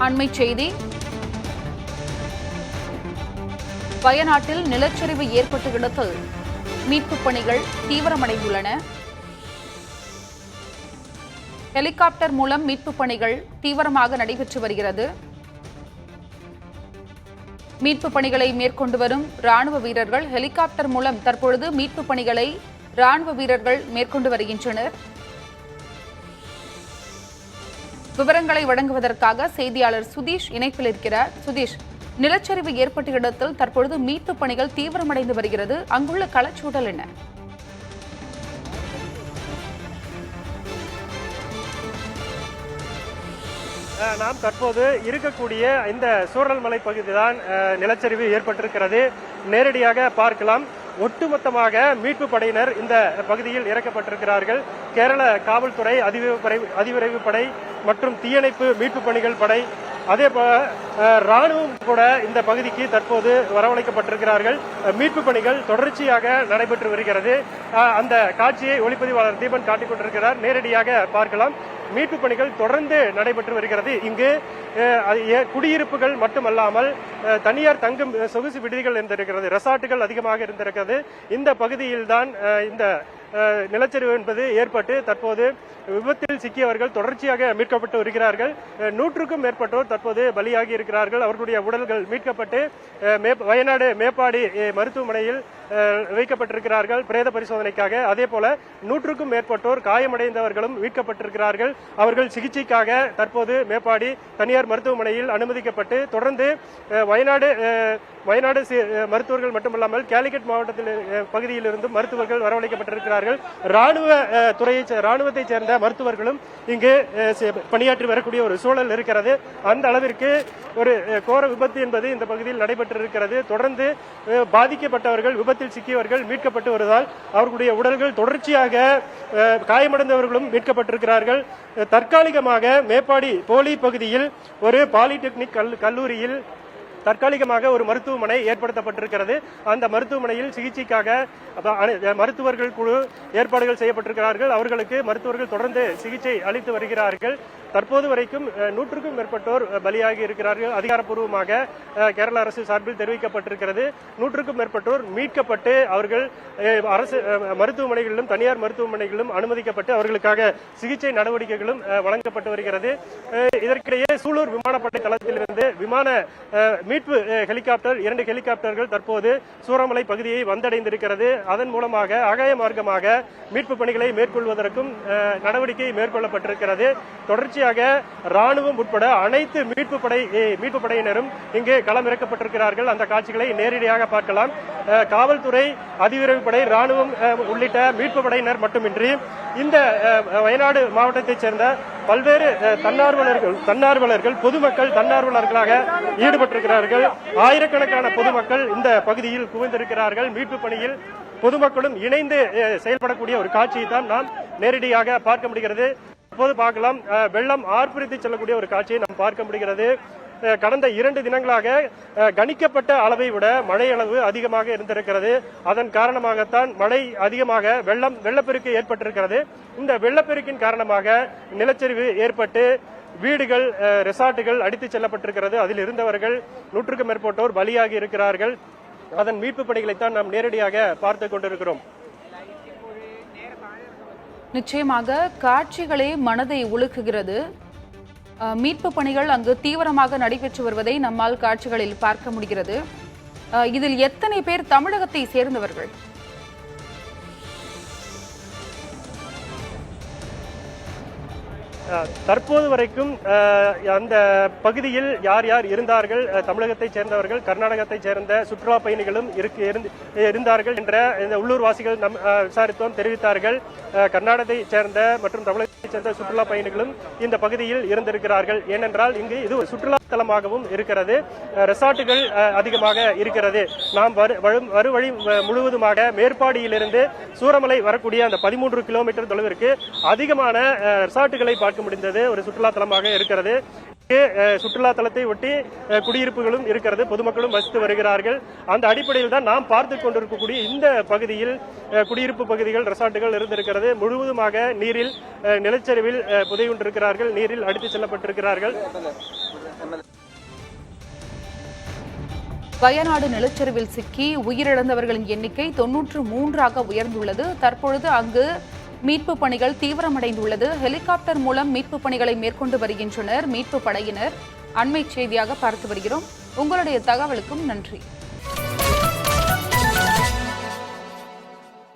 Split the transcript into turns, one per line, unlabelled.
அண்மைச் செய்தி. வயநாட்டில் நிலச்சரிவு ஏற்பட்ட இடத்தில் மீட்புப் பணிகள் தீவிரமடைந்துள்ளன. ஹெலிகாப்டர் மூலம் மீட்புப் பணிகள் தீவிரமாக நடைபெற்று வருகிறது. மீட்புப் பணிகளை மேற்கொண்டு வரும் ராணுவ வீரர்கள் ஹெலிகாப்டர் மூலம் தற்பொழுது மீட்புப் பணிகளை ராணுவ வீரர்கள் மேற்கொண்டு வருகின்றனர். விவரங்களை வழங்குவதற்காக செய்தியாளர் சுதீஷ் இணைப்பில் இருக்கிறார். சுதீஷ், நிலச்சரிவு ஏற்பட்ட இடத்தில் தற்பொழுது மீட்புப் பணிகள் தீவிரமடைந்து வருகிறது. அங்குள்ள களச்சூழல் என்ன?
நாம் தற்போது இருக்கக்கூடிய இந்த சூரல்மலை பகுதிதான் நிலச்சரிவு ஏற்பட்டிருக்கிறது. நேரடியாக பார்க்கலாம். ஒட்டுமொத்தமாக மீட்பு படையினர் இந்த பகுதியில் இறக்கப்பட்டிருக்கிறார்கள். கேரள காவல்துறை, அதிவிரைவு படை மற்றும் தீயணைப்பு மீட்பு பணிகள் படை, அதே போல ராணுவம் கூட இந்த பகுதிக்கு தற்போது வரவழைக்கப்பட்டிருக்கிறார்கள். மீட்பு பணிகள் தொடர்ச்சியாக நடைபெற்று வருகிறது. அந்த காட்சியை ஒளிப்பதிவாளர் தீபன் காட்டிக் கொண்டிருக்கிறார். நேரடியாக பார்க்கலாம். மீட்பு பணிகள் தொடர்ந்து நடைபெற்று வருகிறது. இங்கு குடியிருப்புகள் மட்டுமல்லாமல் தனியார் தங்கும் சொகுசு விடுதிகள் இருந்திருக்கிறது, ரெசார்ட்டுகள் அதிகமாக இருந்திருக்கிறது. இந்த பகுதியில் தான் இந்த நிலச்சரிவு என்பது ஏற்பட்டு தற்போது விபத்தில் சிக்கியவர்கள் தொடர்ச்சியாக மீட்கப்பட்டு வருகிறார்கள். 100க்கும் மேற்பட்டோர் தற்போது பலியாகி இருக்கிறார்கள். அவர்களுடைய உடல்கள் மீட்கப்பட்டு வயநாடு மேப்பாடி மருத்துவமனையில் வைக்கப்பட்டிருக்கிறார்கள் பிரேத பரிசோதனைக்காக. அதே போல 100க்கும் மேற்பட்டோர் காயமடைந்தவர்களும் மீட்கப்பட்டிருக்கிறார்கள். அவர்கள் சிகிச்சைக்காக தற்போது மேப்பாடி தனியார் மருத்துவமனையில் அனுமதிக்கப்பட்டு தொடர்ந்து வயநாடு மருத்துவர்கள் மட்டுமல்லாமல் கேலிக்கட் மாவட்டத்தில் பகுதியில் இருந்தும் மருத்துவர்கள் வரவழைக்கப்பட்டிருக்கிறார்கள். ராணுவத்தைச் சேர்ந்த மருத்துவர்களும் இங்கு பணியாற்றி வரக்கூடிய ஒரு சூழல் இருக்கிறது. அந்த அளவிற்கு ஒரு கோர விபத்து என்பது இந்த பகுதியில் நடைபெற்றிருக்கிறது. தொடர்ந்து பாதிக்கப்பட்டவர்கள், விபத்தில் சிக்கியவர்கள் மீட்கப்பட்டு வருவதால் அவர்களுடைய உடல்கள் தொடர்ச்சியாக காயமடைந்தவர்களும் மீட்கப்பட்டிருக்கிறார்கள். தற்காலிகமாக மேப்பாடி போலி பகுதியில் ஒரு பாலிடெக்னிக் கல்லூரியில் தற்காலிகமாக ஒரு மருத்துவமனை ஏற்படுத்தப்பட்டிருக்கிறது. அந்த மருத்துவமனையில் சிகிச்சைக்காக மருத்துவர்கள் குழு ஏற்பாடுகள் செய்யப்பட்டிருக்கிறார்கள். அவர்களுக்கு மருத்துவர்கள் தொடர்ந்து சிகிச்சை அளித்து வருகிறார்கள். தற்போது வரைக்கும் 100க்கும் மேற்பட்டோர் பலியாகி இருக்கிறார்கள். அதிகாரப்பூர்வமாக கேரள அரசு சார்பில் தெரிவிக்கப்பட்டிருக்கிறது. 100க்கும் மேற்பட்டோர் மீட்கப்பட்டு அவர்கள் அரசு மருத்துவமனைகளிலும் தனியார் மருத்துவமனைகளிலும் அனுமதிக்கப்பட்டு அவர்களுக்காக சிகிச்சை நடவடிக்கைகளும் வழங்கப்பட்டு வருகிறது. இதற்கிடையே சூலூர் விமானப்படை தளத்திலிருந்து விமான மீட்பு ஹெலிகாப்டர் 2 ஹெலிகாப்டர்கள் தற்போது சூரமலை பகுதியை வந்தடைந்திருக்கிறது. அதன் மூலமாக ஆகாய மார்க்கமாக மீட்பு பணிகளை மேற்கொள்வதற்கும் நடவடிக்கை மேற்கொள்ளப்பட்டிருக்கிறது. தொடர்ச்சியாக ராணுவம் உட்பட அனைத்து மீட்பு படையினரும் இங்கு களமிறக்கப்பட்டிருக்கிறார்கள். அந்த காட்சிகளை நேரடியாக பார்க்கலாம். காவல்துறை, அதிவிரைவு படை, ராணுவம் உள்ளிட்ட மீட்பு படையினர் மட்டுமின்றி இந்த வயநாடு மாவட்டத்தைச் சேர்ந்த பல்வேறு தன்னார்வலர்கள், பொதுமக்கள் தன்னார்வலர்களாக ஈடுபட்டிருக்கிறார்கள். ஆயிரக்கணக்கான பொதுமக்கள் இந்த பகுதியில் குவிந்திருக்கிறார்கள். மீட்பு பணியில் பொதுமக்களும் இணைந்து செயல்படக்கூடிய ஒரு காட்சியை தான் நாம் நேரடியாக பார்க்க முடிகிறது. இப்போது பார்க்கலாம், வெள்ளம் ஆர்ப்பரித்து செல்லக்கூடிய ஒரு காட்சியை நாம் பார்க்க முடிகிறது. கடந்த 2 தினங்களாக கணிக்கப்பட்ட அளவை விட மழை அளவு அதிகமாக இருந்திருக்கிறது. அதன் காரணமாகத்தான் மழை அதிகமாக வெள்ளப்பெருக்கு ஏற்பட்டிருக்கிறது. இந்த வெள்ளப்பெருக்கின் காரணமாக நிலச்சரிவு ஏற்பட்டு வீடுகள், ரெசார்ட்டுகள் அடித்துச் செல்லப்பட்டிருக்கிறது. அதில் இருந்தவர்கள் 100க்கும் மேற்பட்டோர் பலியாகி இருக்கிறார்கள். அதன் மீட்பு பணிகளைத்தான் நாம் நேரடியாக பார்த்துக் கொண்டிருக்கிறோம்.
நிச்சயமாக காட்சிகளே மனதை உலுக்குகிறது. மீட்பு பணிகள் அங்கு தீவிரமாக நடைபெற்று வருவதை நம்மால் காட்சிகளில் பார்க்க முடிகிறது. இதில் எத்தனை பேர் தமிழகத்தை சேர்ந்தவர்கள்?
தற்போது வரைக்கும் அந்த பகுதியில் யார் யார் இருந்தார்கள், தமிழகத்தைச் சேர்ந்தவர்கள், கர்நாடகத்தைச் சேர்ந்த சுற்றுலா பயணிகளும் இருந்தார்கள் என்ற இந்த உள்ளூர்வாசிகள் விசாரித்தோம் தெரிவித்தார்கள். கர்நாடகத்தைச் சேர்ந்த மற்றும் தமிழகத்தைச் சேர்ந்த சுற்றுலா பயணிகளும் இந்த பகுதியில் இருந்திருக்கிறார்கள். ஏனென்றால் இங்கு இது சுற்றுலா தலமாகவும் இருக்கிறது. ரெசார்ட்டுகள் அதிகமாக இருக்கிறது. நாம் வழி முழுவதுமாக மேற்பாடியிலிருந்து சூரமலை வரக்கூடிய அந்த 13 கிலோமீட்டர் தொலைவிற்கு அதிகமான ரெசார்ட்டுகளை பார்க்க முடிந்தது. ஒரு சுற்றுலா தலமாக இருக்கிறது. சுற்றுலா தலத்தை ஒட்டி குடியிருப்புகளும் இருக்கிறது. பொதுமக்களும் வசித்து வருகிறார்கள். அந்த அடிப்படையில் தான் நாம் பார்த்துக் கொண்டிருக்கக்கூடிய இந்த பகுதியில் குடியிருப்பு பகுதிகள், ரெசார்ட்டுகள் இருந்திருக்கிறது. முழுவதுமாக நீரில் நிலச்சரிவில் புதையுண்டிருக்கிறார்கள். நீரில் அடித்துச் செல்லப்பட்டிருக்கிறார்கள்.
வயநாடு நிலச்சரிவில் சிக்கி உயிரிழந்தவர்களின் எண்ணிக்கை 93ஆக உயர்ந்துள்ளது. தற்பொழுது அங்கு மீட்பு பணிகள் தீவிரமடைந்துள்ளது. ஹெலிகாப்டர் மூலம் மீட்பு பணிகளை மேற்கொண்டு வருகின்றனர் மீட்பு படையினர். அண்மை செய்தியாக பார்த்து வருகிறோம். உங்களுடைய தகவலுக்கும் நன்றி.